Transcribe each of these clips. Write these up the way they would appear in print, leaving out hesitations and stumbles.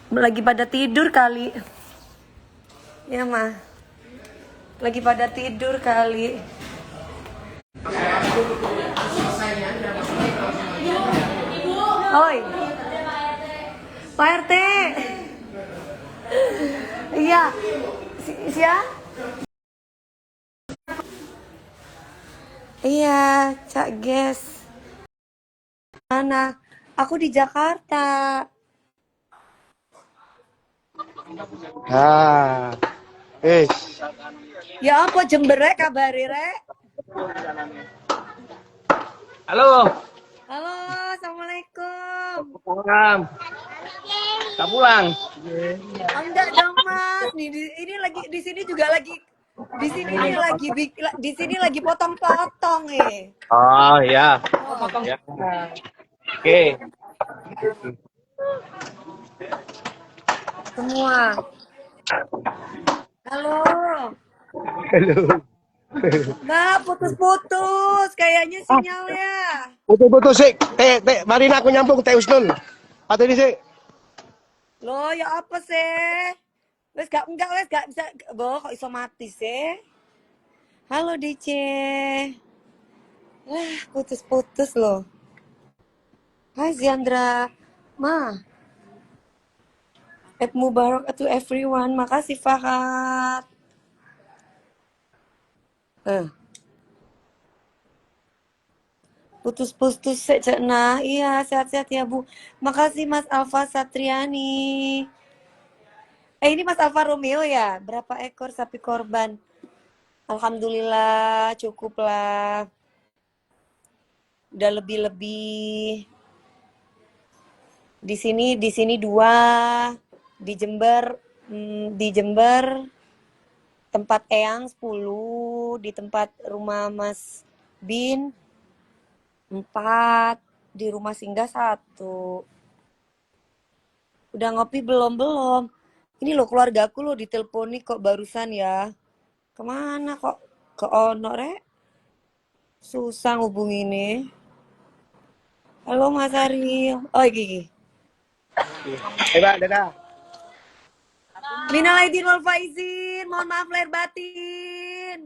Lagi pada tidur kali. Ya, mah. Lagi pada tidur kali. Oi. Pak RT. Iya. Siapa? Iya, Cak Ges. Mana? Aku di Jakarta. Ah, Ya apa Jember rek kabari rek? halo, Halo, assalamualaikum. pulang. Tak pulang. Oh, enggak dong Mas. Ini lagi di sini juga lagi di sini nih lagi di sini lagi potong-potong Oh ya, Oh, ya. Oke. semua. Halo. Halo. Mbak, putus-putus kayaknya Ah, sinyalnya. betul-betul sih. Mari aku nyambung teh Usnul. Atau ini sih. Loh, ya apa sih? Wes gak bisa. Boh, kok iso mati sih? Halo DC. Wah, putus-putus loh. Hai Ziandra. Ma, Eid Mubarak to everyone. Makasih Fahad. Putus-putus sejak nah. Iya, sehat-sehat ya Bu. Makasih Mas Alfa Satriani. Ini Mas Alfa Romeo ya? Berapa ekor sapi korban? Alhamdulillah cukup lah. Udah lebih-lebih. Di sini 2. Di Jember tempat Eyang 10, di tempat rumah Mas Bin 4, di rumah Singgah 1. Udah ngopi belum? Ini loh keluargaku loh diteleponi kok barusan ya. Kemana kok? Ke ono rek? Susah ngubunginnya. Halo Mas Ariel. Oh Gigi. Mbak, dadah. Minal aidin wal faizin. Mohon maaf lahir batin.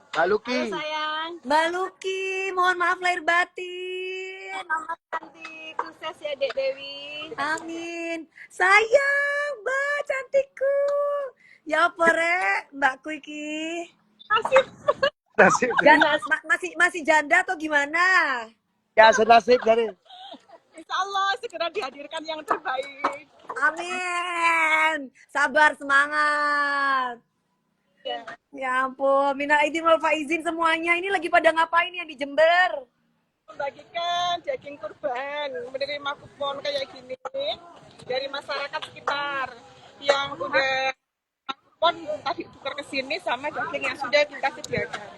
Mbak Luki. Halo sayang, Mbak Luki, mohon maaf lahir batin. selamat cantik, sukses ya Dek Dewi. Amin. Sayang, Mbak cantikku. Ya apa rek, Mbakku iki? Nasib, Nasib. Masih janda atau gimana? Ya, senasib dari. Insya Allah segera dihadirkan yang terbaik. Amin. Sabar, semangat. Ya, Ya ampun, minal aidin wal faizin semuanya. Ini lagi pada ngapain yang di Jember? membagikan daging kurban, menerima kupon kayak gini dari masyarakat sekitar yang udah kupon tadi tukar ke sini sama daging yang sudah kita sediakan.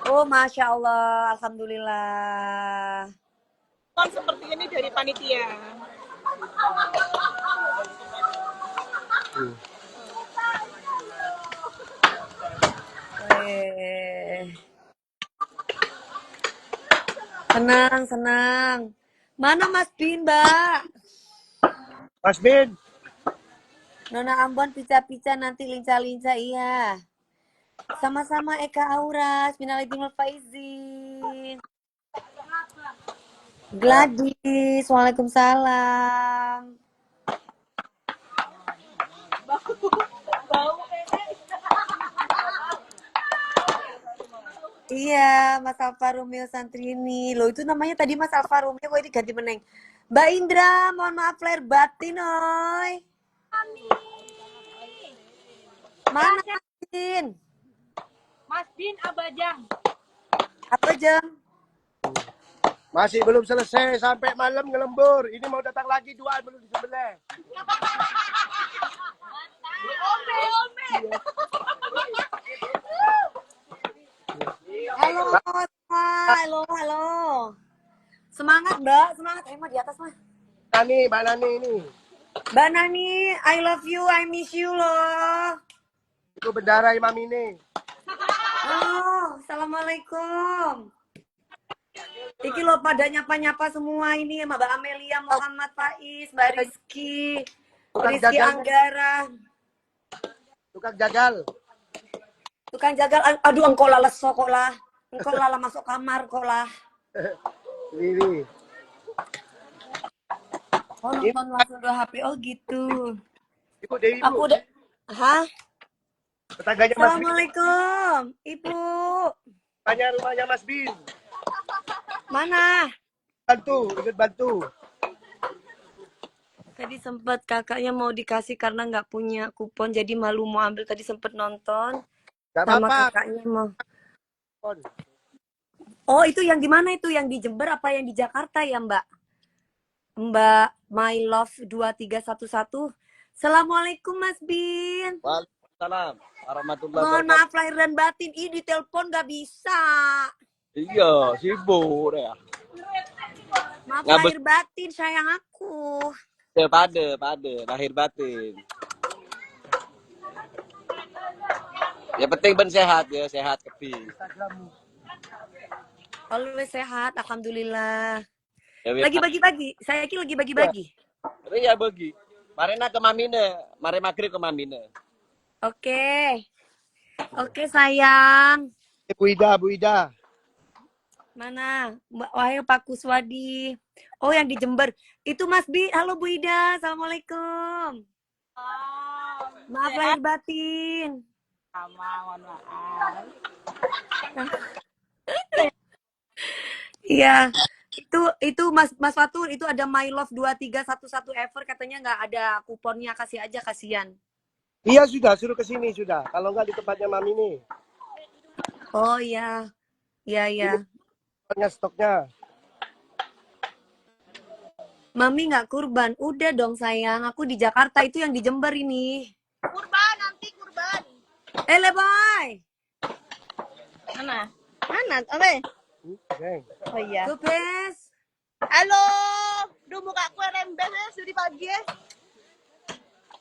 Oh, Masya Allah. Alhamdulillah. Kupon seperti ini dari panitia. Weh. Senang. Mana Mas Bin, Mbak? Mas Bin. Nona Ambon pica-pica nanti lincah-lincah, iya. Sama-sama Eka Auras, minal aidin wal faizin. Gladys, waalaikumsalam. Iya, Mas Alfa Romeo Santrini. Loh, itu namanya tadi Mas Alfa Romeo, kok ini ganti meneng. Mbak Indra, mohon maaf lahir batin, oi. Mana Mas Bin? Mas Bin Abajang. Apa jam? Masih belum selesai sampai malam ngelembur. Ini mau datang lagi 2 belum disembelih. Halo, halo. Semangat, Mbak. Semangat. Mah di atas, Mas. Mbak Nani ini. Mbak Nani, I love you, I miss you loh. Itu bendara Imam ini. Oh, assalamualaikum. Iki lo pada nyapa-nyapa semua ini, Mbak Amelia, Muhammad Faiz, Mbak Rizky, Tukang Rizky jagal, Anggara, tukang jagal. tukang jagal. Aduh, engkau lah leso kok lah. Engkau lah masuk kamar kok lah. Ini. Oh, Ini nonton langsung 2 HP. Oh gitu. Ibu Dewi, Aku Bu. udah. Hah? Tetangganya Mas Bin. Assalamualaikum, Ibu. Tanya rumahnya Mas Bin. Mana? Bantu, ikut bantu. Tadi sempat kakaknya mau dikasih karena nggak punya kupon, jadi malu mau ambil. Tadi sempat nonton Gak sama apa-apa. kakaknya mau. Oh, itu yang di mana itu? Yang di Jember apa yang di Jakarta ya, Mbak? Mbak My Love 2311. Assalamualaikum Mas Bin. Waalaikumsalam warahmatullahi Mohon wabarakatuh. maaf lahir dan batin, ini di telepon nggak bisa. Iya, sibuk ya. Maaf Ngabes lahir batin sayang aku. pada lahir batin. Ya penting ben sehat ya, sehat kepi. Always sehat, alhamdulillah. Ya, Lagi bagi-bagi, saya lagi bagi-bagi. ya bagi. Marena ke Mamine, mare maghrib ke Mamine. Oke. Oke sayang. Bu Ida, Bu Ida. Mana? Mbak Wahyu Pak Kuswadi. Oh yang di Jember. Itu Mas Bi. Halo Bu Ida. Assalamualaikum. Maaf lahir batin. Mohon maaf. Iya. Itu Mas Fatur itu ada My Love 2311 ever katanya nggak ada kuponnya, kasih aja kasihan. Iya sudah, suruh ke sini sudah. Kalau nggak di tempatnya Mami nih. Oh iya. Iya iya. Ini stoknya. Mami nggak kurban. Udah dong sayang. Aku di Jakarta, itu yang di Jember ini. Kurban, nanti kurban. Lebay. Mana? Mana? Oke. Okay. Oh iya. Gopes. Halo. Duh, mukaku rembes ya dari pagi ya.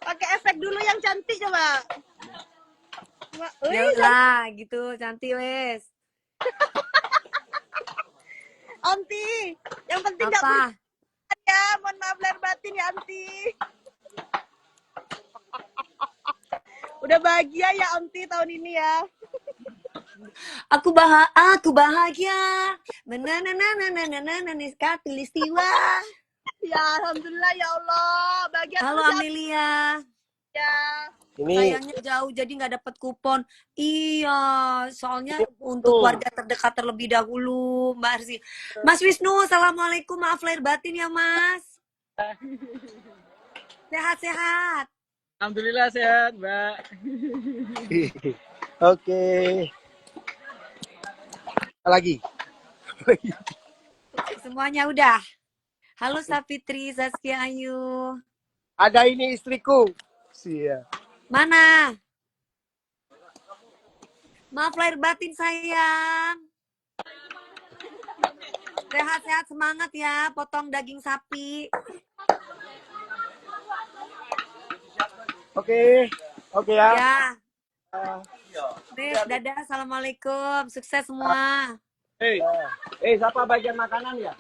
Pakai efek dulu yang cantik coba. Ya lah, gitu cantik wes. Aunty, yang penting nggak Apa? ya. Mohon maaf lahir batin ya, Aunty. Udah bahagia ya, Aunty, tahun ini ya. Aku bahagia. Menanananananananan katulistiwa. Ya, alhamdulillah ya Allah. Bahagia Halo terus Amelia. ya. Ini Sayangnya jauh jadi nggak dapet kupon. Iya, soalnya untuk warga terdekat terlebih dahulu, Mbak Arsi. Mas Wisnu, assalamualaikum. Maaf lahir batin ya, Mas. Sehat-sehat. Alhamdulillah sehat, Mbak. Oke. Apa lagi? Semuanya udah. Halo Sapitri, Zaskia Ayu. Ada ini istriku. Sia. Mana? Maaf lahir batin sayang. Sehat-sehat, semangat ya, potong daging sapi. Oke. Oke ya. Ya. Nih, dadah, assalamualaikum, sukses semua. Siapa bagian makanan ya?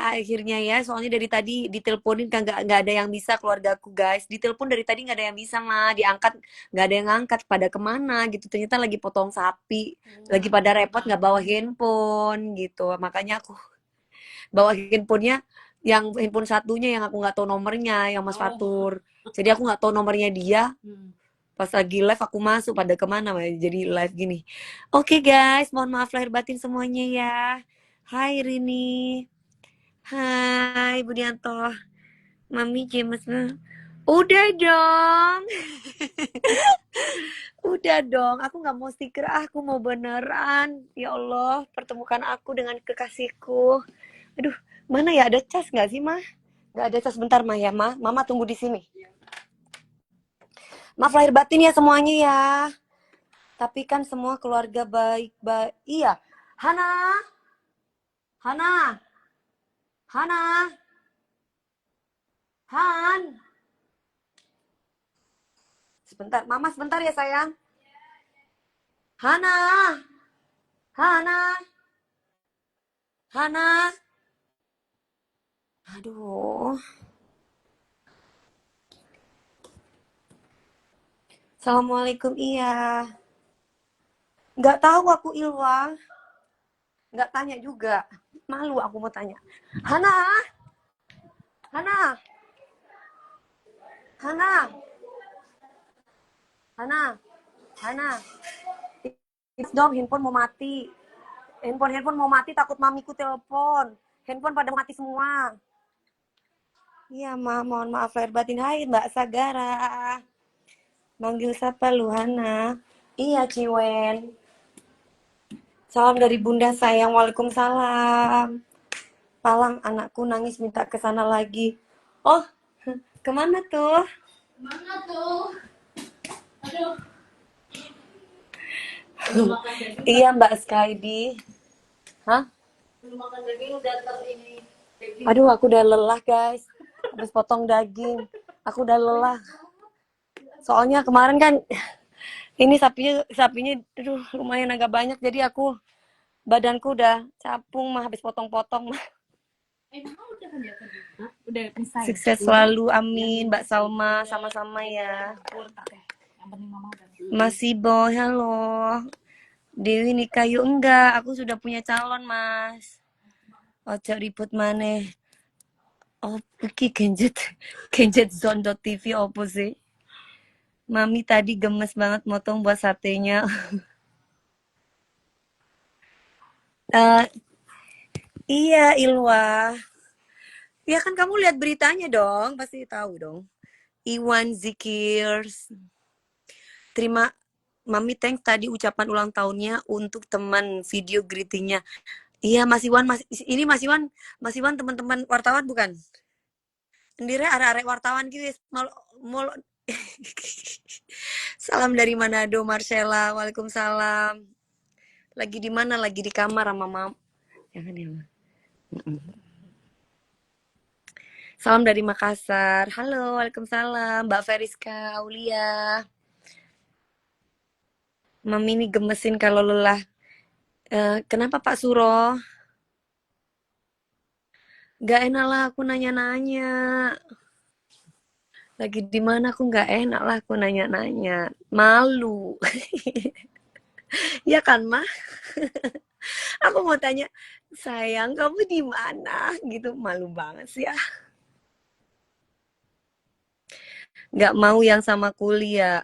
Akhirnya ya, soalnya dari tadi diteleponin kan nggak ada yang bisa, keluargaku guys. Ditelepon dari tadi nggak ada yang bisa mah, diangkat nggak ada yang ngangkat, pada kemana gitu. Ternyata lagi potong sapi, lagi pada repot nggak bawa handphone gitu. Makanya aku bawa handphonenya yang handphone satunya yang aku nggak tahu nomornya, yang Mas Fatur. Jadi aku nggak tahu nomornya dia. Pas lagi live aku masuk, pada kemana jadi live gini. Oke guys, mohon maaf lahir batin semuanya ya. Hai Rini. Hai Budianto. Mami James. Udah dong. Udah dong. Aku nggak mau stiker, aku mau beneran. Ya Allah, pertemukan aku dengan kekasihku. Aduh, mana ya, ada cas nggak sih, Mah? Nggak ada cas, bentar Mah ya, Mah. Mama tunggu di sini. Maaf lahir batin ya semuanya ya. Tapi kan semua keluarga baik-baik. Iya. Hana. Hana. Hana. Han. Sebentar, Mama sebentar ya sayang. Hana, Hana, Hana. Aduh. Assalamualaikum, iya. Nggak tahu aku Ilwa. Nggak tanya juga. Malu aku mau tanya. Hana, Hana, Hana, Hana, Hana. Please dong, handphone mau mati. Handphone mau mati, takut mamiku telepon. Handphone pada mati semua. Iya, Ma, mohon maaf lahir batin. Hai, Mbak Sagara. Manggil siapa lu, Hana? Iya, Ciwen. Salam dari Bunda sayang. Waalaikumsalam. Palang, anakku nangis minta ke sana lagi. Oh, kemana tuh? Mana tuh? Aduh, Iya, Mbak Skydi. Hah? belum makan daging udah ini. Aduh, aku udah lelah, guys. Habis potong daging. Aku udah lelah. Soalnya kemarin kan ini sapinya aduh lumayan agak banyak jadi badanku udah capung mah habis potong-potong mah. Mama udah kan ya tadi? Hah? Udah pisah ya? Sukses selalu, amin. Mbak Salma, sama-sama ya. Yang penting mama udah. Masih boy, halo. Dewi nikah yuk enggak? Aku sudah punya calon, Mas. Ojo ribut maneh. Oh, iki genjet zone.tv opo sih? Mami tadi gemes banget motong buat satenya. Iya, Ilwa. Ya kan kamu lihat beritanya dong, pasti tahu dong. Iwan Zikirs. Terima Mami thanks tadi ucapan ulang tahunnya untuk teman video greetingnya. Iya, Mas Iwan, ini Mas Iwan teman-teman wartawan bukan? Sendiri arek-arek wartawan guys. Mau Salam dari Manado, Marcella. Waalaikumsalam. Lagi di mana? Lagi di kamar sama Mam. Jangan ya, Ma. Salam dari Makassar. Halo, waalaikumsalam. Mbak Feriska, Aulia. Mami ini gemesin kalau lelah. Kenapa Pak Suro? Gak enak lah aku nanya-nanya. Lagi di mana aku gak enak lah aku nanya-nanya. Malu. Ya kan, Mah? Aku mau tanya, sayang kamu di mana? Gitu, malu banget sih ya. Gak mau yang sama kuliah.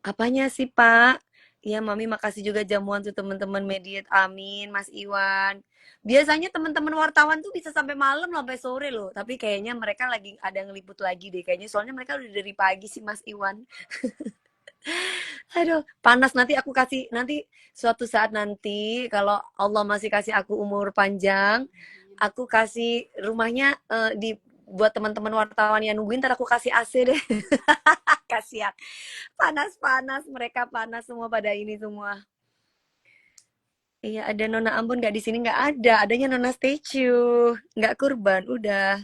Apanya sih, Pak? Iya, Mami makasih juga jamuan tuh teman-teman Mediat. Amin, Mas Iwan. Biasanya teman-teman wartawan tuh bisa sampai malam sampai sore loh. Tapi kayaknya mereka lagi ada ngeliput lagi deh. Kayaknya soalnya mereka udah dari pagi sih, Mas Iwan. Aduh, panas nanti aku kasih nanti suatu saat nanti kalau Allah masih kasih aku umur panjang, aku kasih rumahnya di buat teman-teman wartawan yang nungguin ntar aku kasih AC deh. Kasihan. Panas-panas, mereka panas semua pada ini semua. Iya, ada Nona Ambon nggak di sini nggak ada, adanya Nona Statue, nggak kurban, udah.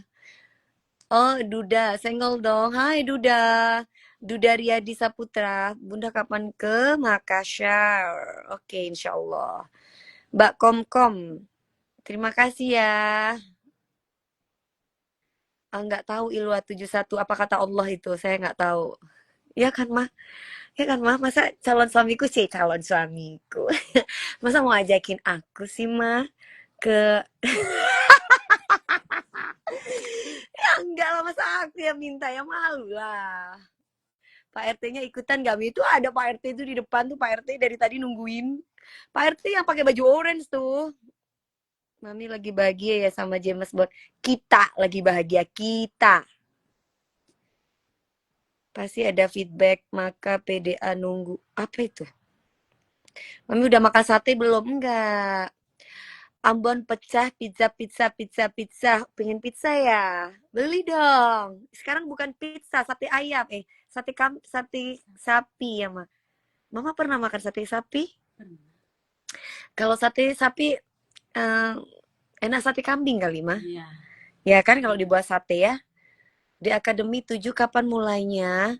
Oh, Duda, senggol dong. Hai Duda. Duda Riyadi Saputra. Bunda kapan ke Makassar? Oke, insya Allah. Mbak Komkom, terima kasih ya. Nggak tahu Ilwa 71 apa kata Allah itu, saya nggak tahu. Ya kan, Mah? Ya kan, Mah? Masa calon suamiku sih calon suamiku. Masa mau ajakin aku sih, Mah? Ke ya enggak lah, masa aku yang minta, ya malu lah. Pak RT-nya ikutan gak? Itu ada Pak RT itu di depan tuh, Pak RT dari tadi nungguin. Pak RT yang pakai baju orange tuh. Mami lagi bahagia ya sama James Bond. Kita lagi bahagia, kita. Pasti ada feedback, maka PDA nunggu. Apa itu? Mami udah makan sate belum? Enggak. Ambon pecah, pizza. Pengen pizza ya? Beli dong. Sekarang bukan pizza, sate ayam. Sate sapi ya, Ma. Mama pernah makan sate sapi? Kalau sate sapi enak sate kambing kali, Ma. Iya. Ya kan kalau dibuat sate ya. Di Akademi 7 kapan mulainya?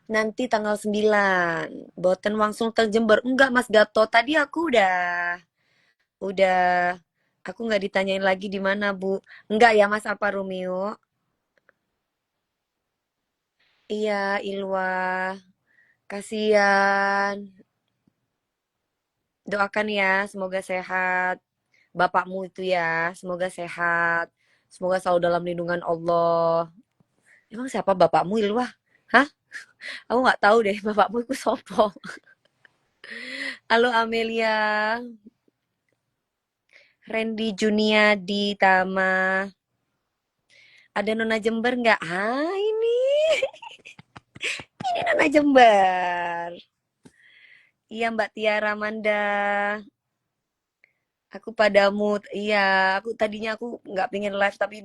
Nanti tanggal 9. Boten langsung ke Jember. Enggak, Mas Gato. Tadi udah aku nggak ditanyain lagi di mana, Bu. Enggak ya, Mas Alfa Romeo. Iya, Ilwa. Kasihan. Doakan ya, semoga sehat. Bapakmu itu ya, semoga sehat. Semoga selalu dalam lindungan Allah. Emang siapa bapakmu, Ilwa? Hah? Aku nggak tahu deh bapakmu itu sopo. Halo Amelia, Randy Juniadi Tama. Ada Nona Jember nggak? Ah, ini Nona Jember. Iya Mbak Tiara Manda. Aku padamu, iya. Aku nggak pengen live tapi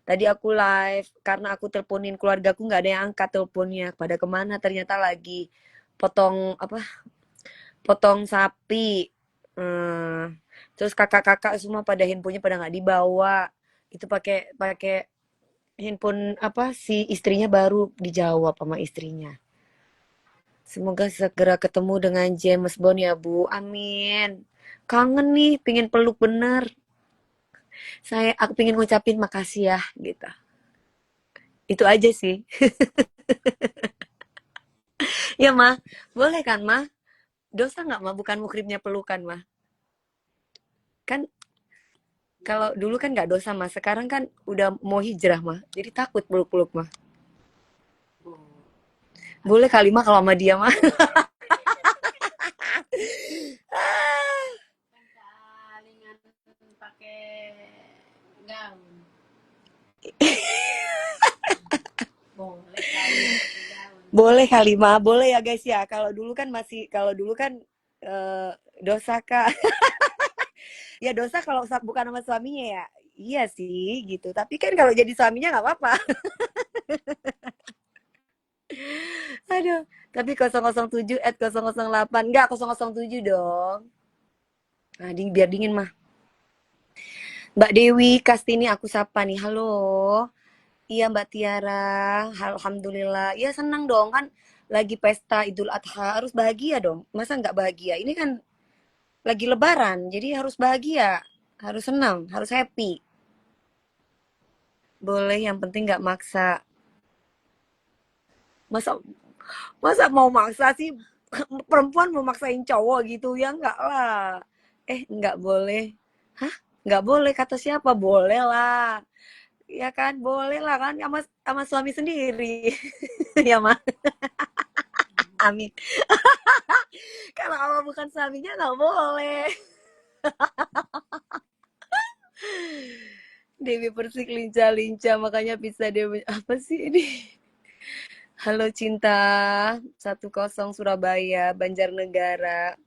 tadi aku live karena aku teleponin keluarga aku nggak ada yang angkat teleponnya. Pada kemana? Ternyata lagi potong apa? Potong sapi. Hmm. Terus kakak-kakak semua pada handphonenya pada nggak dibawa. Itu pakai pakai handphone apa si istrinya baru dijawab sama istrinya. Semoga segera ketemu dengan James Bond ya Bu. Amin. Kangen nih, pingin peluk bener. Aku pingin ngucapin makasih ya gitu. Itu aja sih. Ya mah, boleh kan mah? Dosa nggak mah? Bukan mukribnya pelukan mah. Kan kalau dulu kan nggak dosa mah. Sekarang kan udah mau hijrah mah. Jadi takut peluk-peluk mah. Boleh kali mah kalau sama dia mah. Palingan pakai gaun. Boleh kali pakai gaun. Boleh kali mah, boleh ya guys ya. Kalau dulu kan dosa Kak. Ya dosa kalau bukan sama suaminya ya. Iya sih gitu. Tapi kan kalau jadi suaminya nggak apa-apa. Aduh. Tapi 007 at 008. Enggak 007 dong. Nah, biar dingin mah. Mbak Dewi Kastini aku sapa nih. Halo. Iya Mbak Tiara. Alhamdulillah. Iya senang dong kan. Lagi pesta Idul Adha harus bahagia dong. Masa nggak bahagia? Ini kan lagi lebaran. Jadi harus bahagia. Harus senang. Harus happy. Boleh yang penting nggak maksa. Masa masa mau maksa sih perempuan mau maksain cowok gitu ya enggak lah. Enggak boleh. Hah? Enggak boleh kata siapa? Boleh lah. Ya kan, boleh lah kan sama sama suami sendiri. Ya mah. Amin. Kalau sama bukan suaminya nggak boleh. Dewi Persik lincah-lincah makanya bisa Dewi apa sih ini? Halo cinta 10 Surabaya Banjarnegara.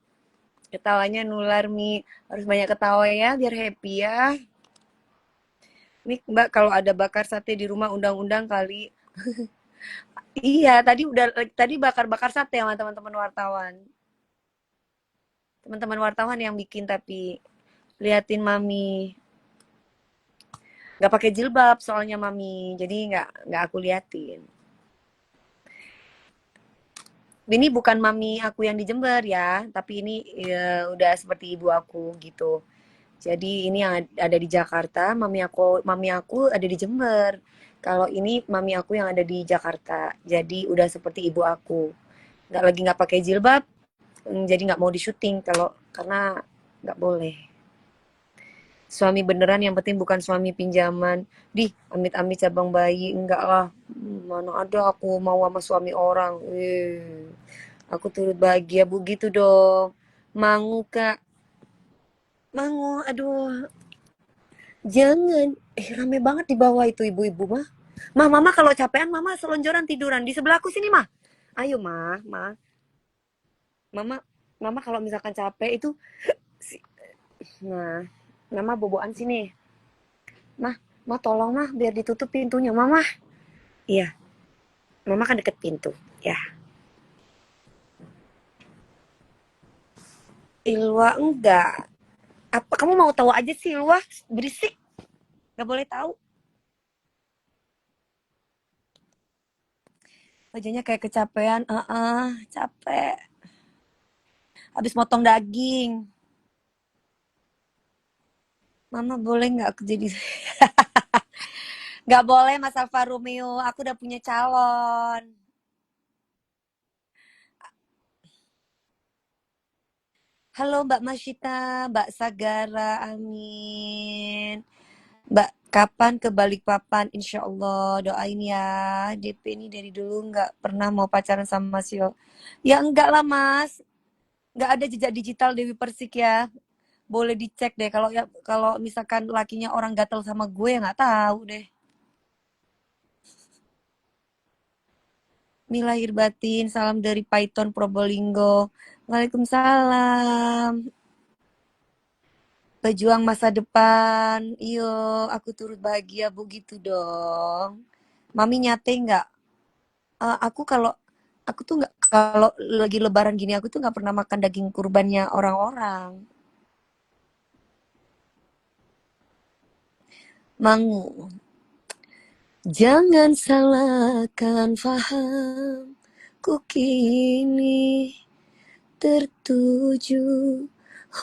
Ketawanya nular Mi. Harus banyak ketawa ya biar happy ya. Nih Mbak kalau ada bakar sate di rumah undang-undang kali. Iya, tadi bakar-bakar sate sama teman-teman wartawan. Teman-teman wartawan yang bikin tapi liatin Mami. Nggak pakai jilbab soalnya Mami. Jadi nggak aku liatin. Ini bukan Mami aku yang di Jember ya, tapi ini ya, udah seperti ibu aku gitu. Jadi ini yang ada di Jakarta, mami aku ada di Jember. Kalau ini mami aku yang ada di Jakarta. Jadi udah seperti ibu aku. Nggak pakai jilbab, jadi nggak mau di syuting karena nggak boleh. Suami beneran yang penting bukan suami pinjaman. Amit-amit cabang bayi enggak lah. Mana ada aku mau sama suami orang. Aku turut bahagia begitu dong. Mangu Kak. Mangu, aduh. Jangan. Rame banget di bawah itu ibu-ibu mah. Mama kalau capean mama selonjoran tiduran di sebelahku sini mah. Ayo mah. Mama mama kalau misalkan capek itu nah, mama boboan sini. Mah tolong mah biar ditutup pintunya mama. Iya. Mama kan deket pintu. Ya. Ilwa enggak. Apa kamu mau tahu aja sih Ilwa? Berisik. Gak boleh tahu. Wajahnya kayak kecapean, capek. Habis motong daging. Mama boleh nggak aku jadi nggak boleh Mas Alfa Romeo, aku udah punya calon. Halo Mbak Masyita, Mbak Sagara, amin. Mbak, kapan ke Balikpapan? Insya Allah, doain ya. DP ini dari dulu nggak pernah mau pacaran sama Mas Yo. Ya enggak lah Mas, nggak ada jejak digital Dewi Persik ya. Boleh dicek deh kalau ya kalau misalkan lakinya orang gatel sama gue ya nggak tahu deh. Mi lahir batin, salam dari Python Probolinggo. Waalaikumsalam. Pejuang masa depan. Iyo, aku turut bahagia begitu dong. Mami nyate nggak? Aku kalau aku tuh nggak kalau lagi Lebaran gini aku tuh nggak pernah makan daging kurbannya orang-orang. Mangu, jangan salahkan faham. Ku kini tertuju.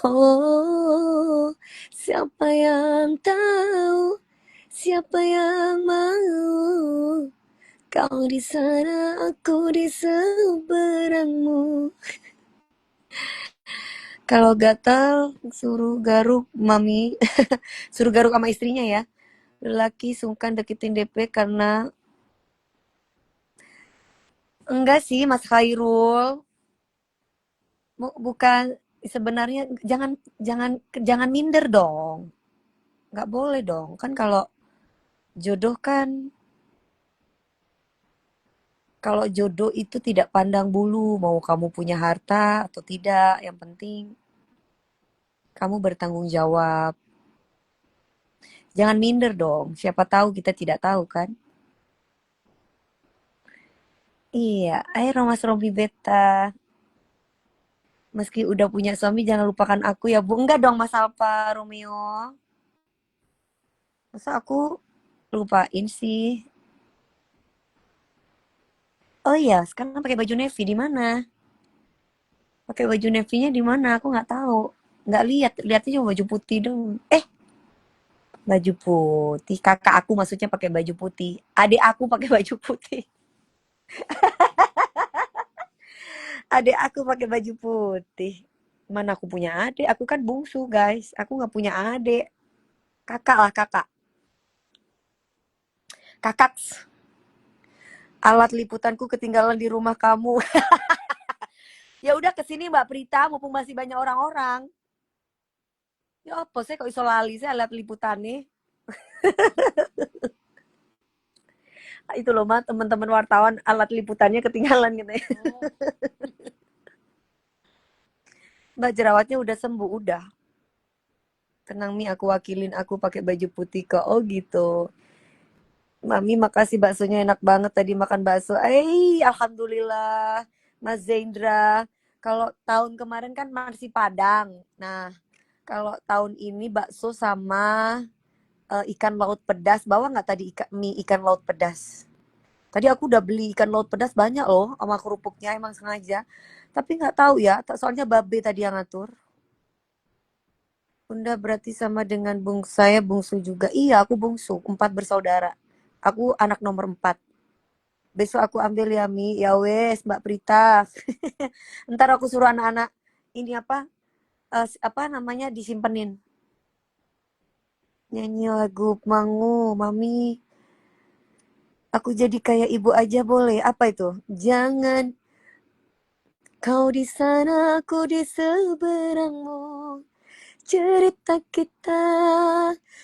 Oh, siapa yang tahu, siapa yang mau? Kau di sana, aku di seberangmu. Kalau gatal, suruh garuk mami, suruh garuk sama istrinya ya. Lelaki sungkan deketin DP karena enggak sih Mas Khairul. Bukan sebenarnya jangan jangan jangan minder dong. Nggak boleh dong. Kan jodoh kan kalau jodoh itu tidak pandang bulu mau kamu punya harta atau tidak. Yang penting kamu bertanggung jawab. Jangan minder dong. Siapa tahu kita tidak tahu kan? Iya, ayo Mas Robi Beta. Meski udah punya suami jangan lupakan aku ya Bu. Enggak dong Mas Alfa Romeo. Masa aku lupain sih? Oh iya, sekarang pakai baju navy di mana? Pakai baju navy-nya di mana? Aku nggak tahu. Nggak lihat, lihatnya cuma baju putih dong. Baju putih. Kakak aku maksudnya pakai baju putih. Adik aku pakai baju putih. Adik aku pakai baju putih. Mana aku punya adik? Aku kan bungsu, guys. Aku nggak punya adik. Kakak lah, kakak. Kakak. Alat liputanku ketinggalan di rumah kamu. Ya udah kesini Mbak Prita, mumpung masih banyak orang-orang. Ya apa sih kok iso lali sih alat liputan nih? Itu loh Mbak, teman-teman wartawan alat liputannya ketinggalan gitu ya. Mbak jerawatnya udah sembuh, udah. Tenang Mi, aku wakilin aku pakai baju putih kok. Oh gitu. Mami makasih baksonya enak banget tadi makan bakso. Alhamdulillah. Mas Zendra. Kalau tahun kemarin kan nasi Padang. Nah, kalau tahun ini bakso sama ikan laut pedas. Bawa nggak tadi mie ikan laut pedas? Tadi aku udah beli ikan laut pedas banyak loh sama kerupuknya emang sengaja. Tapi nggak tahu ya, soalnya babe tadi yang ngatur. Bunda berarti sama dengan saya bungsu juga. Iya, aku bungsu, 4 bersaudara. Aku anak nomor 4. Besok aku ambil ya Mi. Ya wes, Mbak Prita. Ntar aku suruh anak-anak ini apa namanya disimpenin. Nyanyi lagu Mangu, Mami. Aku jadi kayak ibu aja boleh. Apa itu? Jangan kau di sana, aku di seberangmu. Cerita kita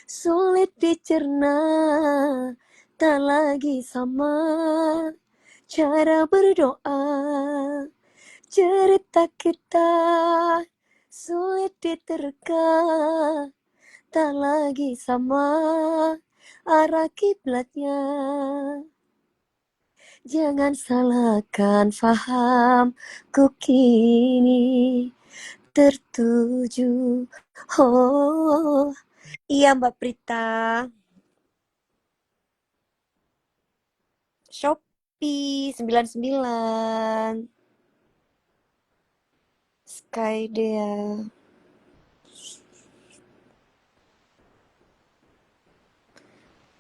sulit dicerna, tak lagi sama cara berdoa. Cerita kita sulit diterka, tak lagi sama arah kiblatnya. Jangan salahkan faham, ku kini tertuju. Oh, iya Mbak Prita. Shopee Ipi 99. Sky Dea.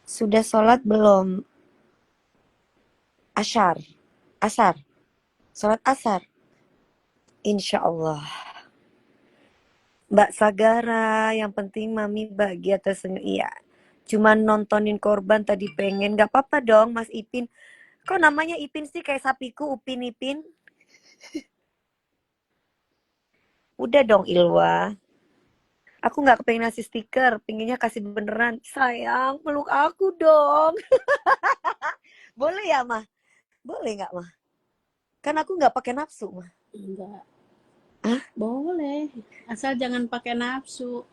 Sudah sholat belum? Asar. Sholat asar. Insya Allah. Mbak Sagara, yang penting Mami bahagia tersenyum. Iya. Cuman nontonin korban tadi pengen. Gak apa-apa dong Mas Ipin. Kok namanya Ipin sih kayak sapiku, Upin Ipin? Udah dong Ilwa. Aku gak kepengen ngasih stiker, pinginnya kasih beneran. Sayang, peluk aku dong. Boleh ya, Mah? Boleh gak, Mah? Kan aku gak pakai nafsu, Mah. Enggak. Hah? Boleh. Asal jangan pakai nafsu.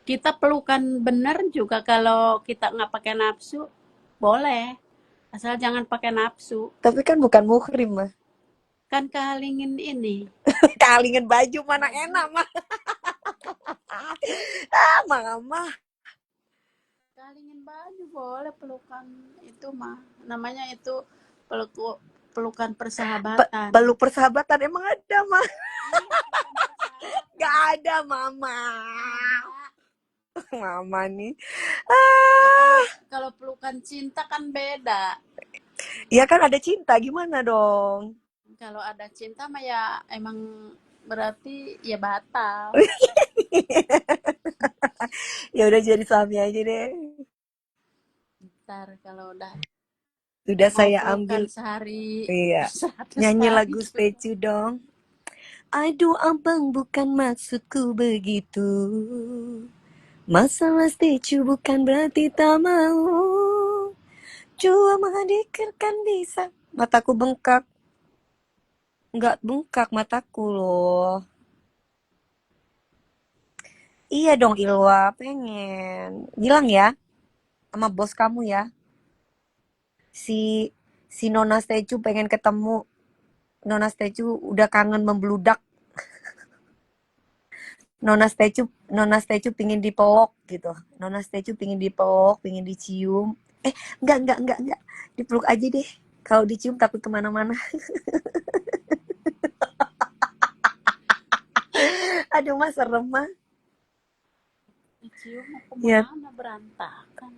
Kita pelukan bener juga kalau kita nggak pakai nafsu. Boleh. Asal jangan pakai nafsu. Tapi kan bukan muhrim, Mah. Kan kehalingin ini. Kalingin baju mana enak, Mah. Mah. Kehalingin baju boleh pelukan itu mah. Namanya itu pelukan persahabatan. Peluk persahabatan emang ada, Mah. Iya, pelukan persahabatan. Gak ada, Mama. Ada. Mama nih. Nah, kalau pelukan cinta kan beda. Ya kan ada cinta, gimana dong? Kalau ada cinta mah ya emang berarti ya batal. Ya udah jadi suami aja deh. Ntar kalau udah Sudah mau saya pelukan ambil. sehari Iya. 100 Nyanyi hari lagu juga. statue dong. Aduh abang, bukan maksudku begitu. Masalah statue bukan berarti tak mau. Cuma menghadirkan bisa. Mataku bengkak. Nggak bengkak mataku loh. Iya dong Ilwa, pengen. Bilang ya sama bos kamu ya. Si Nona statue pengen ketemu. Nona statue udah kangen membludak. Nona statue pingin dipeluk gitu. Nona statue pingin dipeluk, pingin dicium. Enggak. Dipeluk aja deh. Kalau dicium takut kemana-mana. Aduh mas, serem mah. Cium mau Ya, kemana berantakan.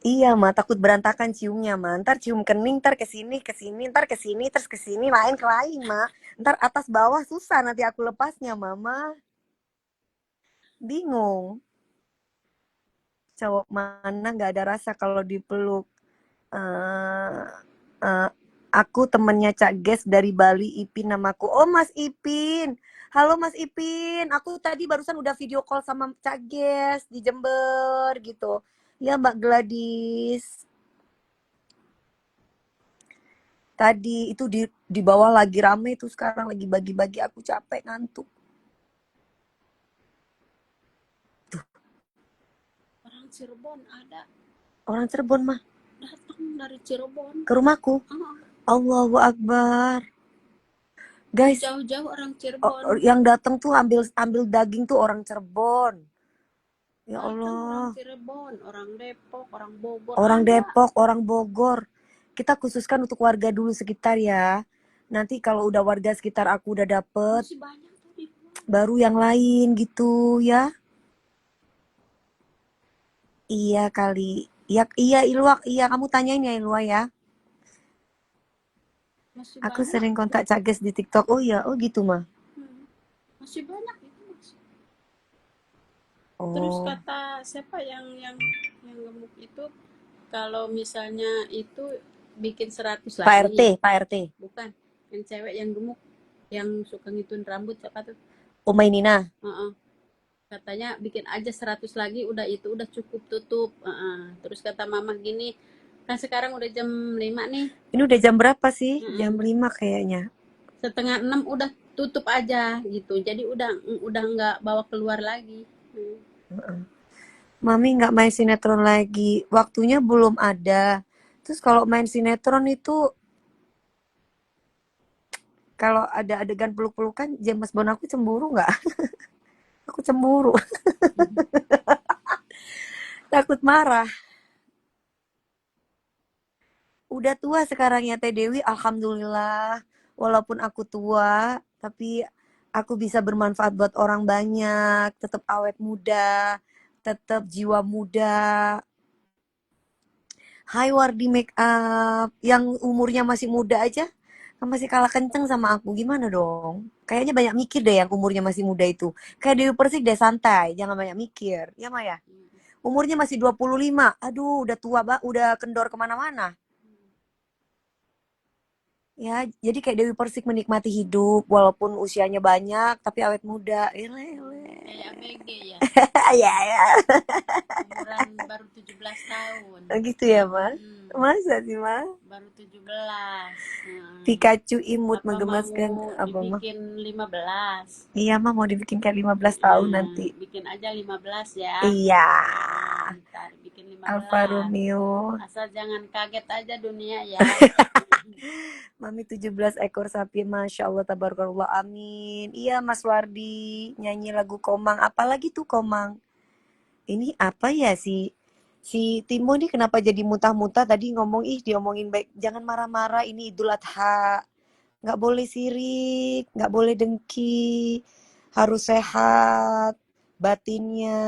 iya mah takut berantakan ciumnya mah. Ntar cium kening, ntar kesini, ntar kesini, terus kesini, lain ke lain mah. Ntar atas bawah susah nanti aku lepasnya mama. Bingung. Cowok mana nggak ada rasa kalau dipeluk. eh aku temennya Cak Ges dari Bali, Ipin namaku. Oh Mas Ipin. Halo Mas Ipin. Aku tadi barusan udah video call sama Cak Ges di Jember gitu. Ya Mbak Gladys. Tadi itu di bawah lagi rame tuh, sekarang lagi bagi-bagi, aku capek ngantuk. Orang Cirebon ada Orang Cirebon mah datang dari Cirebon. ke rumahku. Allahu Akbar. Guys, Jauh-jauh orang Cirebon. yang datang tuh ambil daging tuh orang Cirebon. Ya Datang orang Allah. Cirebon, orang Depok, orang Bogor. Orang ada. Depok, orang Bogor. Kita khususkan untuk warga dulu sekitar ya. Nanti kalau udah warga sekitar aku udah dapet, Masih banyak tuh di luar. baru yang lain gitu ya. Iya kali. Iya Ilwa, iya kamu tanyain ya Ilwa ya. Masih Aku banyak. sering kontak Cages di TikTok. Oh iya, oh gitu mah. Masih banyak itu Mas. Oh. Terus kata siapa yang gemuk itu, kalau misalnya itu bikin 100 lagi. Pak RT. Bukan, yang cewek yang gemuk yang suka ngitun rambut siapa tuh? Umay Nina. Katanya bikin aja 100 lagi, udah itu udah cukup tutup. Terus kata mama gini, kan sekarang udah jam 5 nih. Ini udah jam berapa sih? Jam 5 kayaknya. 5:30 udah tutup aja gitu. Jadi udah nggak bawa keluar lagi. Mami nggak main sinetron lagi. Waktunya belum ada. Terus kalau main sinetron itu, kalau ada adegan peluk-pelukan, James Bond aku cemburu nggak? Aku cemburu. Takut marah. Udah tua sekarang ya Teh Dewi, alhamdulillah. Walaupun aku tua, tapi aku bisa bermanfaat buat orang banyak, tetap awet muda, tetap jiwa muda. Hai Wardi Make Up, yang umurnya masih muda aja, kan masih kalah kenceng sama aku. Gimana dong? Kayaknya banyak mikir deh yang umurnya masih muda itu. Kayak Dewi Persik deh, santai, jangan banyak mikir. Ya Maya? Umurnya masih 25. Aduh, udah tua, udah kendor kemana-mana. Ya, jadi kayak Dewi Persik menikmati hidup walaupun usianya banyak tapi awet muda. Ele. Kayak ABG ya, Ya ya. umuran baru 17 tahun. Gitu ya, Ma. Mm, Masa sih, Ma? baru 17. Pikachu imut Apa mau menggemaskan apa, Ma? dibikin 15? Iya, Ma, mau dibikin kayak 15 tahun Nah, nanti. bikin aja 15 ya. Iya. Ntar bikin Alfa 15. Romeo. Asal jangan kaget aja dunia ya. Mami 17 ekor sapi, Masya Allah, tabarakallah, amin. Iya, Mas Wardi, nyanyi lagu Komang. Apalagi tuh Komang? Ini apa ya si Timo nih kenapa jadi muntah-muntah tadi ngomong diomongin baik. Jangan marah-marah, ini Idul Adha. Nggak boleh sirik, nggak boleh dengki. Harus sehat batinnya.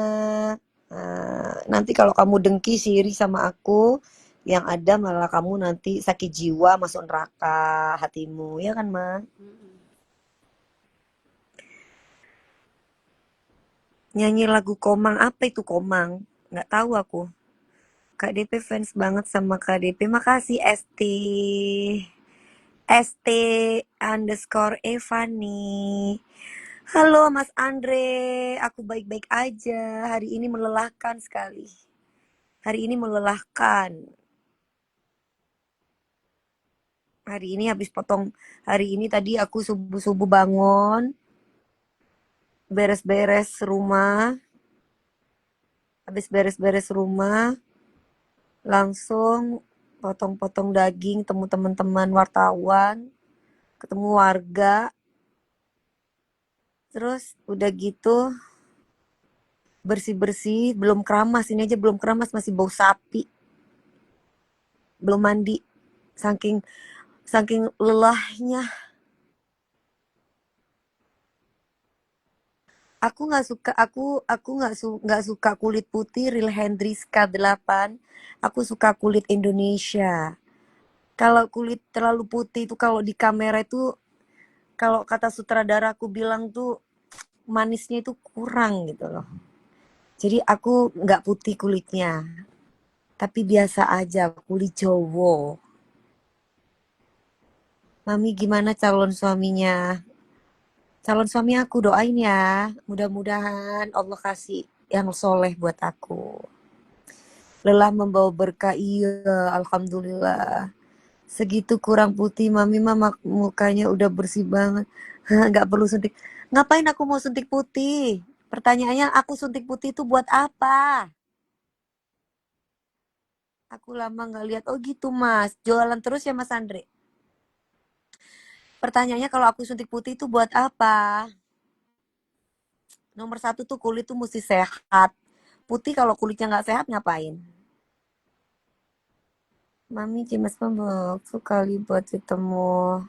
Nah, nanti kalau kamu dengki siri sama aku, yang ada malah kamu nanti sakit jiwa masuk neraka hatimu, ya kan, Ma? Nyanyi lagu Komang, apa itu Komang? Nggak tahu aku. Kak DP fans banget sama Kak DP. Makasih ST. ST underscore Evani. Halo Mas Andre, aku baik-baik aja. Hari ini melelahkan sekali. Hari ini melelahkan. Hari ini habis potong. Hari ini tadi aku subuh-subuh bangun. Beres-beres rumah. Habis beres-beres rumah. Langsung potong-potong daging, temu teman-teman wartawan. Ketemu warga. Terus udah gitu bersih-bersih, belum keramas, ini aja belum keramas masih bau sapi. Belum mandi. Saking saking lelahnya. Aku nggak suka nggak suka kulit putih Real Hendriska 8. Aku suka kulit Indonesia. Kalau kulit terlalu putih itu kalau di kamera itu kalau kata sutradara aku bilang tuh manisnya itu kurang gitu loh. Jadi aku nggak putih kulitnya, tapi biasa aja kulit Jawa. Mami gimana calon suaminya? Calon suami aku doain ya. Mudah-mudahan Allah kasih yang soleh buat aku. Lelah membawa berkah, iya, alhamdulillah. Segitu kurang putih, Mami mah mukanya udah bersih banget. Nggak perlu suntik. Ngapain aku mau suntik putih? Pertanyaannya, aku suntik putih itu buat apa? Aku lama nggak lihat. Oh gitu, Mas. Jualan terus ya, Mas Andre? Pertanyaannya, kalau aku suntik putih itu buat apa? Nomor satu tuh kulit tuh mesti sehat. Putih kalau kulitnya nggak sehat ngapain? Mami Cimas Pembok, kali buat ketemu.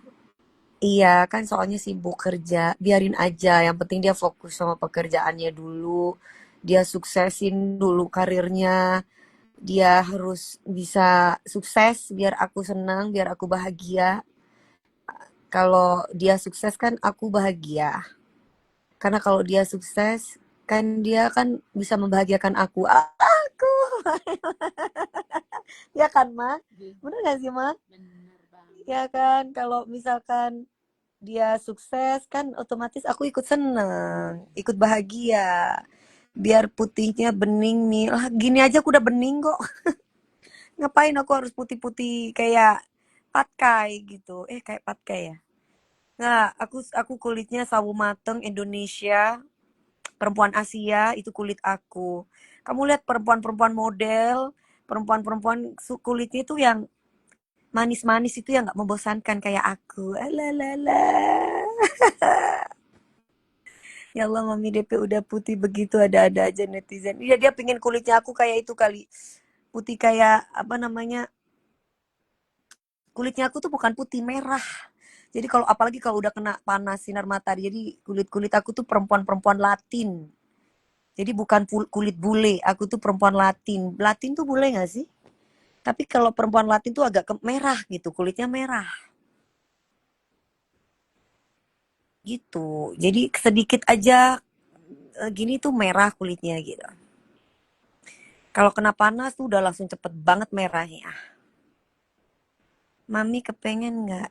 Iya, kan soalnya sibuk kerja. Biarin aja, yang penting dia fokus sama pekerjaannya dulu. Dia suksesin dulu karirnya. Dia harus bisa sukses biar aku senang, biar aku bahagia. Kalau dia sukses kan aku bahagia. Karena kalau dia sukses, kan dia kan bisa membahagiakan aku. Aku. Ya kan, Ma? Bener gak sih, Ma? Bener banget. Ya kan, kalau misalkan dia sukses kan otomatis aku ikut seneng, ikut bahagia. Biar putihnya bening nih. Lah gini aja aku udah bening kok. Ngapain aku harus putih-putih kayak patkai gitu. Kayak patkai ya. Nah, aku kulitnya sawo mateng Indonesia, perempuan Asia itu kulit aku. Kamu lihat perempuan-perempuan model, perempuan-perempuan kulitnya itu yang manis-manis itu yang nggak membosankan kayak aku. Alalala. Ya Allah, Mami DP udah putih begitu ada-ada aja netizen. Iya, dia pingin kulitnya aku kayak itu kali. Putih kayak apa namanya? kulitnya aku tuh bukan putih, merah. Jadi kalau apalagi kalau udah kena panas sinar matahari, jadi kulit aku tuh perempuan-perempuan Latin. Jadi bukan kulit bule, aku tuh perempuan Latin. Latin tuh bule nggak sih? Tapi kalau perempuan Latin tuh agak merah gitu, kulitnya merah gitu. Jadi sedikit aja gini tuh merah kulitnya gitu. Kalau kena panas tuh udah langsung cepet banget merahnya. Mami kepengen nggak?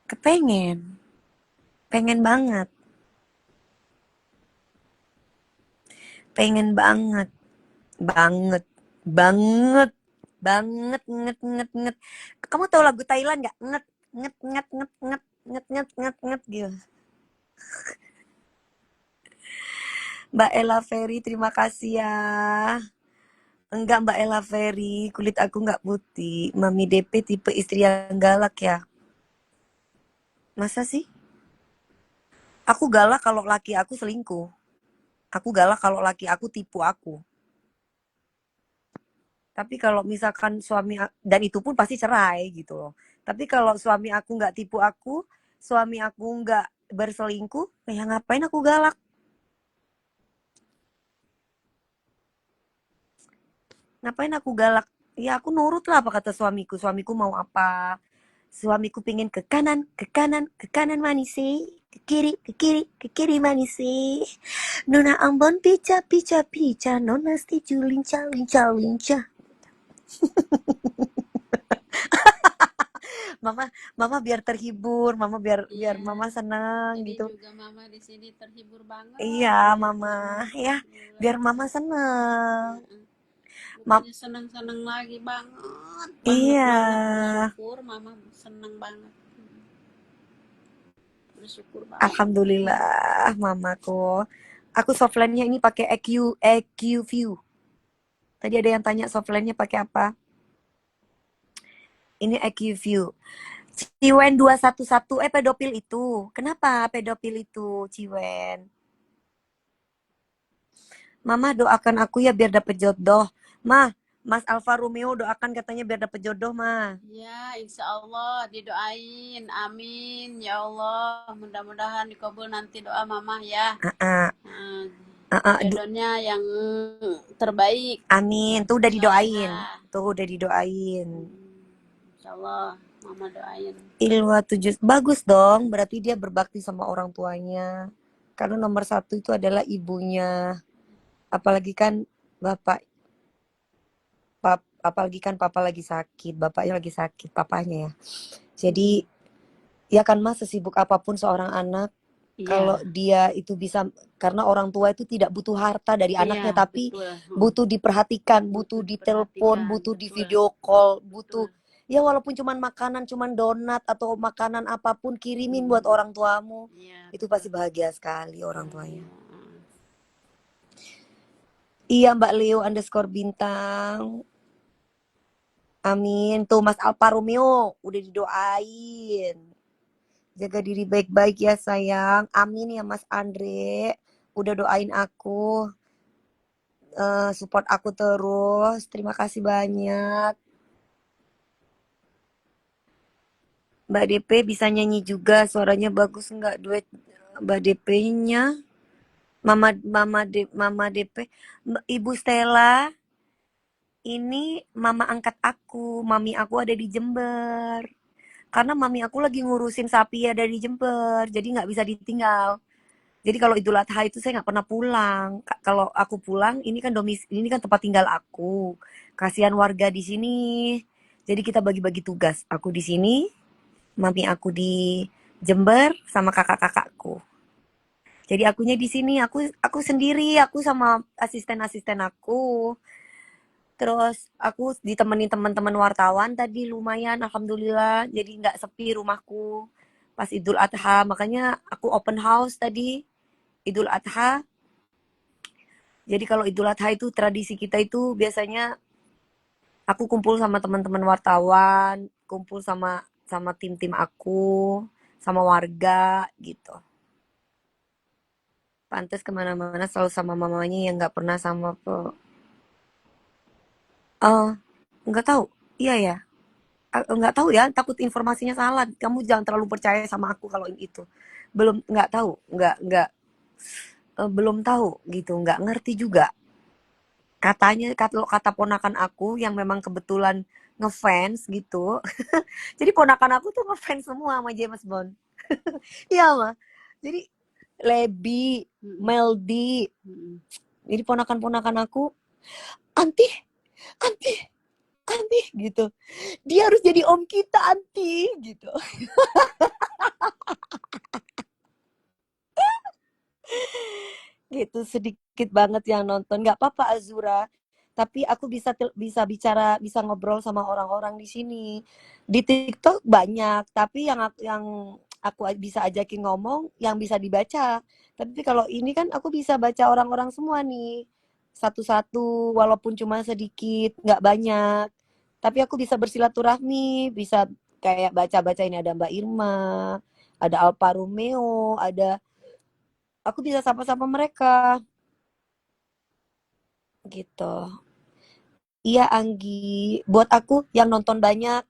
Kepengen, pengen banget, pengen banget, banget, banget, banget, nget. Kamu tahu lagu Thailand nggak? Nget gitu. Mbak Ella Ferry, terima kasih ya. Enggak Mbak Ella Ferry, kulit aku nggak putih. Mami DP tipe istri yang galak ya. Masa sih? Aku galak kalau laki aku selingkuh. Aku galak kalau laki aku tipu aku. Tapi kalau misalkan dan itu pun pasti cerai gitu loh. Tapi kalau suami aku nggak tipu aku, suami aku nggak berselingkuh, ya ngapain aku galak? Ngapain aku galak? Ya aku nurut lah apa kata suamiku. Suamiku mau apa? Suamiku pingin ke kanan, ke kanan manis ke kiri manis. Nona Ambon pica, nona setuju lincah. Mama, mama biar terhibur, mama biar Iya, mama senang ini gitu. juga mama di sini terhibur banget Iya, lihat. mama, ya, Alhamdulillah. biar mama senang. Heeh. Mam, Bukannya senang-senang lagi banget, iya, bersyukur mama senang banget. Bersyukur banget. alhamdulillah, mamaku. Aku softline-nya ini pakai EQ View. Tadi ada yang tanya softline-nya pakai apa? Ini EQ View. Ciwen 211, pedofil itu. Kenapa pedofil itu, Ciwen? Mama doakan aku ya biar dapet jodoh. Mah, Mas Alfa Romeo doakan katanya biar dapet jodoh, mah. Ya, insya Allah didoain, amin ya Allah. Mudah-mudahan dikabul nanti doa mama ya. Ah, Nah, ah, ah, jodohnya yang terbaik, amin. Tuh udah didoain. soleha. Tuh udah didoain. Insya Allah mama doain. Ilwa 7. Bagus dong. Berarti dia berbakti sama orang tuanya. Karena nomor 1 itu adalah ibunya. Apalagi kan bapak, apalagi kan papa lagi sakit. Bapaknya lagi sakit, papanya ya. Jadi, ya kan mas, sesibuk apapun seorang anak, kalau Iya, dia itu bisa, karena orang tua itu tidak butuh harta dari iya, anaknya, tapi betul. butuh diperhatikan, butuh ditelepon, diperhatikan, butuh di betul. video call, butuh Betul. ya walaupun cuman makanan, cuman donat atau makanan apapun kirimin buat orang tuamu. Iya, Itu betul. pasti bahagia sekali orang tuanya. Iya. Iya Mbak Leo _bintang. Amin. Tuh Mas Alfa Romeo udah didoain. Jaga diri baik-baik ya sayang. Amin ya Mas Andre. Udah doain aku. Support aku terus. Terima kasih banyak. Mbak DP bisa nyanyi juga. Suaranya bagus nggak duet Mbak DP-nya? Mama DP. Ibu Stella. Ini mama angkat aku. Mami aku ada di Jember. Karena mami aku lagi ngurusin sapi ya dari Jember. Jadi nggak bisa ditinggal. Jadi kalau Idul Adha itu saya nggak pernah pulang. Kalau aku pulang, ini kan tempat tinggal aku. Kasihan warga di sini. Jadi kita bagi-bagi tugas. Aku di sini, mami aku di Jember sama kakak-kakakku. Jadi akunya di sini, aku sendiri, aku sama asisten-asisten aku. Terus aku ditemenin teman-teman wartawan tadi lumayan, alhamdulillah. Jadi nggak sepi rumahku pas Idul Adha. Makanya aku open house tadi. Idul Adha. Jadi kalau Idul Adha itu tradisi kita itu biasanya aku kumpul sama teman-teman wartawan, kumpul sama tim-tim aku, sama warga gitu. Pantes kemana-mana selalu sama mamanya yang nggak pernah sama nggak tahu. Iya ya. nggak tahu ya, takut informasinya salah. Kamu jangan terlalu percaya sama aku kalau itu. Belum, nggak tahu, nggak belum tahu gitu, nggak ngerti juga. Katanya kalau kata ponakan aku yang memang kebetulan ngefans gitu. Jadi ponakan aku tuh ngefans semua sama James Bond. Iya mah. Jadi Lebi, Mm-mm. Meldi, Mm-mm. jadi ponakan-ponakan aku, anti, anti, anti gitu. Dia harus jadi om kita, anti gitu. Gitu, sedikit banget yang nonton. Nggak apa-apa Azura, tapi aku bisa bicara, bisa ngobrol sama orang-orang di sini. Di TikTok banyak, tapi yang aku bisa ajakin ngomong yang bisa dibaca. Tapi kalau ini kan aku bisa baca orang-orang semua nih. Satu-satu, walaupun cuma sedikit, nggak banyak. Tapi aku bisa bersilaturahmi, bisa kayak baca-baca ini ada Mbak Irma, ada Alfa Romeo, ada aku bisa sapa-sapa mereka gitu. Iya Anggi, buat aku yang nonton banyak,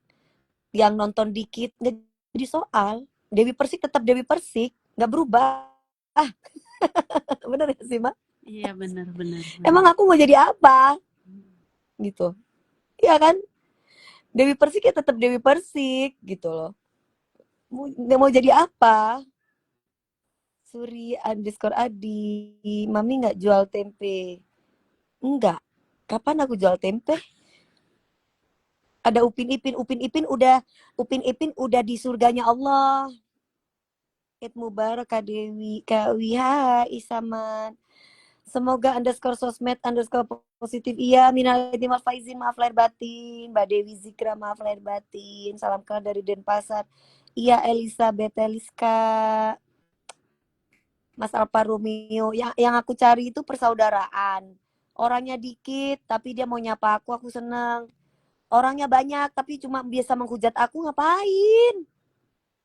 yang nonton dikit nggak jadi soal. Dewi Persik tetap Dewi Persik, nggak berubah. Ah, bener gak sih, Mak? Iya, benar, benar, Emang benar. aku mau jadi apa? Gitu. Iya kan? Dewi Persik ya tetap Dewi Persik gitu loh. Mau jadi apa? Suri underscore Adi, Mami nggak jual tempe. Enggak. Kapan aku jual tempe? Ada Upin Ipin udah di surganya Allah. Id Mubarak Kak Dewi, Kak Wiha, Isaman. Semoga underscore sosmed underscore positif. Iya, minal aidin wal faizin, maaf lahir batin. Mbak Dewi Zikra, maaf lahir batin. Salam kenal dari Denpasar. Iya, Elizabeth Eliska. Mas Alfa Romeo. Yang aku cari itu persaudaraan. Orangnya dikit, tapi dia mau nyapa aku seneng. Orangnya banyak, tapi cuma biasa menghujat aku, ngapain?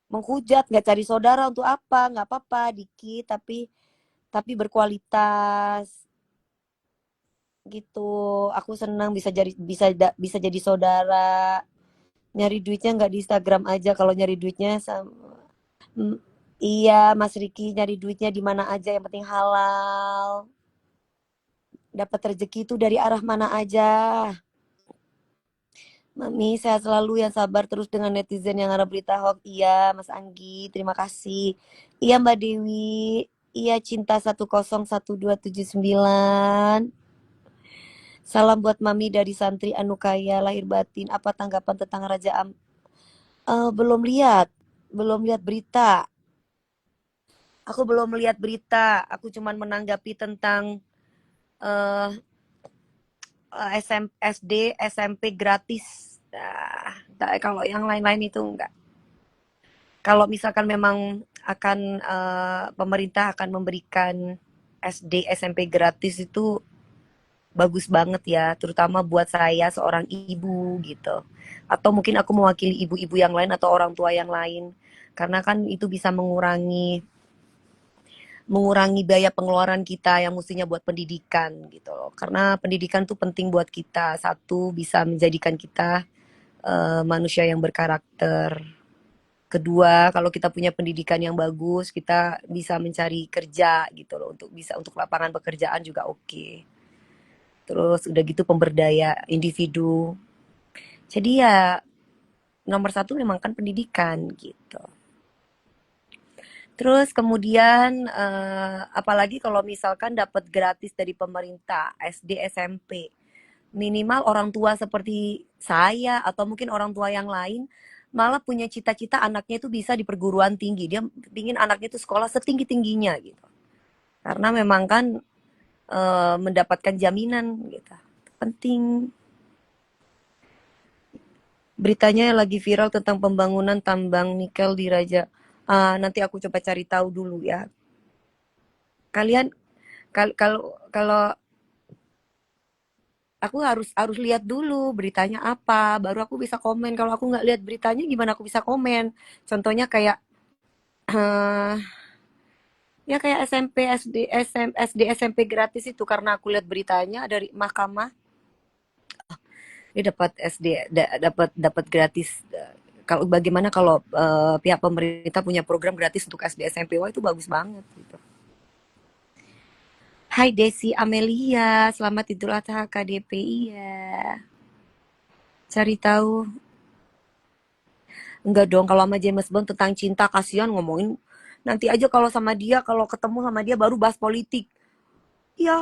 Menghujat, nggak cari saudara untuk apa? Nggak apa-apa, dikit, tapi berkualitas gitu. Aku senang bisa jadi saudara. Nyari duitnya nggak di Instagram aja. Kalau nyari duitnya Mm, iya, Mas Riki nyari duitnya di mana aja, yang penting halal. Dapat rezeki itu dari arah mana aja. Mami, sehat selalu, yang sabar terus dengan netizen yang ada berita hoax. Iya, Mas Anggi, terima kasih. Iya, Mbak Dewi. Iya, cinta 101279. Salam buat Mami dari santri Anukaya lahir batin. Apa tanggapan tentang Raja Am? Belum lihat, belum lihat berita. Aku belum melihat berita. Aku cuman menanggapi tentang eh SD, SMP gratis. Nah, kalau yang lain-lain itu enggak. Kalau misalkan memang pemerintah akan memberikan SD, SMP gratis itu bagus banget ya, terutama buat saya seorang ibu gitu. Atau mungkin aku mewakili ibu-ibu yang lain atau orang tua yang lain. Karena kan itu bisa mengurangi biaya pengeluaran kita yang mestinya buat pendidikan gitu loh. Karena pendidikan tuh penting buat kita. Satu, bisa menjadikan kita manusia yang berkarakter. Kedua, kalau kita punya pendidikan yang bagus, kita bisa mencari kerja gitu loh, untuk lapangan pekerjaan juga oke. Terus udah gitu pemberdaya individu. Jadi ya nomor satu memang kan pendidikan gitu. Terus kemudian apalagi kalau misalkan dapat gratis dari pemerintah SD SMP, minimal orang tua seperti saya atau mungkin orang tua yang lain malah punya cita-cita anaknya itu bisa di perguruan tinggi. Dia ingin anaknya itu sekolah setinggi-tingginya gitu. Karena memang kan mendapatkan jaminan gitu. Penting. Beritanya lagi viral tentang pembangunan tambang nikel di Raja. Nanti aku coba cari tahu dulu ya. Kalian kalau aku harus lihat dulu beritanya apa, baru aku bisa komen. Kalau aku nggak lihat beritanya, gimana aku bisa komen? Contohnya kayak eh, ya kayak SMP, SD, SMP gratis itu karena aku lihat beritanya dari mahkamah. Dia dapat dapat gratis. Kalau bagaimana kalau pihak pemerintah punya program gratis untuk SD SMP, wah itu bagus banget gitu. Hai Desi Amelia, selamat Idul Adha KDP. Iya. Cari tahu. Enggak dong, kalau sama James Bond tentang cinta, kasihan ngomongin. Nanti aja kalau sama dia, kalau ketemu sama dia baru bahas politik. Ya,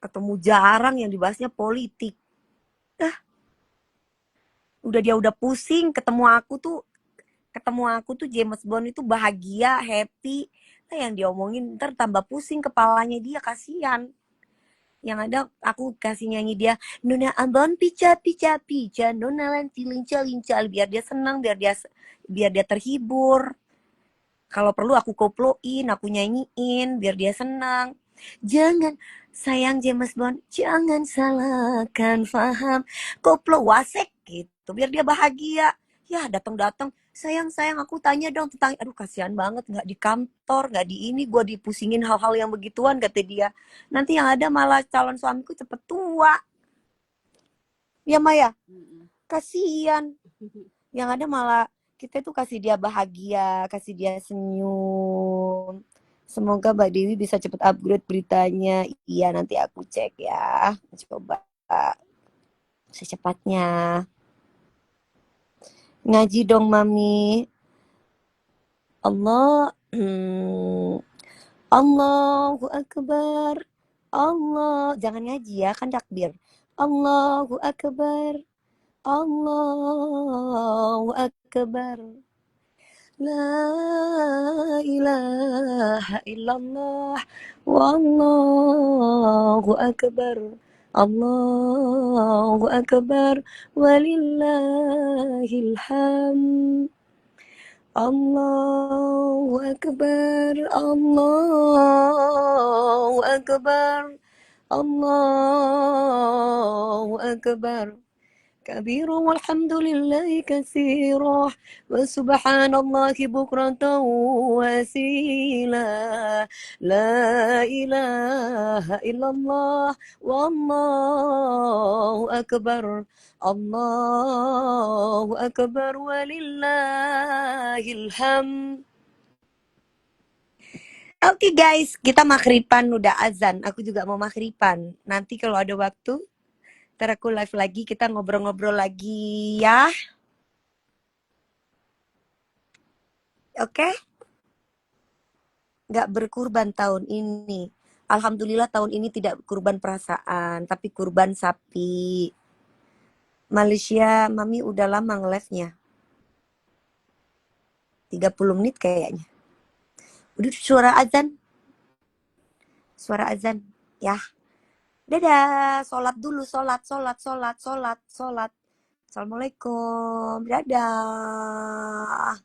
ketemu jarang yang dibahasnya politik. Dia udah pusing ketemu aku tuh James Bond itu bahagia, happy. Nah, yang diomongin ntar tambah pusing kepalanya dia, kasihan. Yang ada aku kasih nyanyi dia, Nona Ambon pica pica pica, Nona lanci lincal lincal, biar dia senang, biar dia terhibur. Kalau perlu aku koploin, aku nyanyiin biar dia senang. Jangan sayang James Bond, jangan salahkan faham. Koplo wasek gitu, biar dia bahagia. Ya datang-datang, sayang aku tanya dong tentang, aduh kasihan banget, nggak di kantor, nggak di ini, gue dipusingin hal-hal yang begituan kata dia. Nanti yang ada malah calon suamiku cepet tua. Ya Maya, kasihan. Yang ada malah kita tuh kasih dia bahagia, kasih dia senyum. Semoga Mbak Dewi bisa cepet upgrade beritanya. Iya, nanti aku cek ya. Coba secepatnya. Ngaji dong, Mami. Allah. Allahu Akbar. Allah. Jangan ngaji ya, kan takbir. Allahu Akbar. Allahu Akbar. La ilaha illallah. Wallahu Akbar. Allahu Akbar. Walillahil hamd. Allahu Akbar. Allahu Akbar. Allahu Akbar. كبيرا والحمد لله كثيرا وسبحان الله بكرة وأصيلا لا إله إلا الله والله أكبر الله أكبر ولله الحمد. Oke guys, kita maghriban, udah azan. Aku juga mau maghriban. Nanti kalau ada waktu ntar aku live lagi, kita ngobrol-ngobrol lagi ya. Oke? Nggak berkurban tahun ini. Alhamdulillah tahun ini tidak kurban perasaan, tapi kurban sapi. Malaysia, Mami udah lama nge-live-nya. 30 menit kayaknya. Udah suara azan. Suara azan. Ya. Dadah, sholat dulu, sholat. Assalamualaikum, dadah.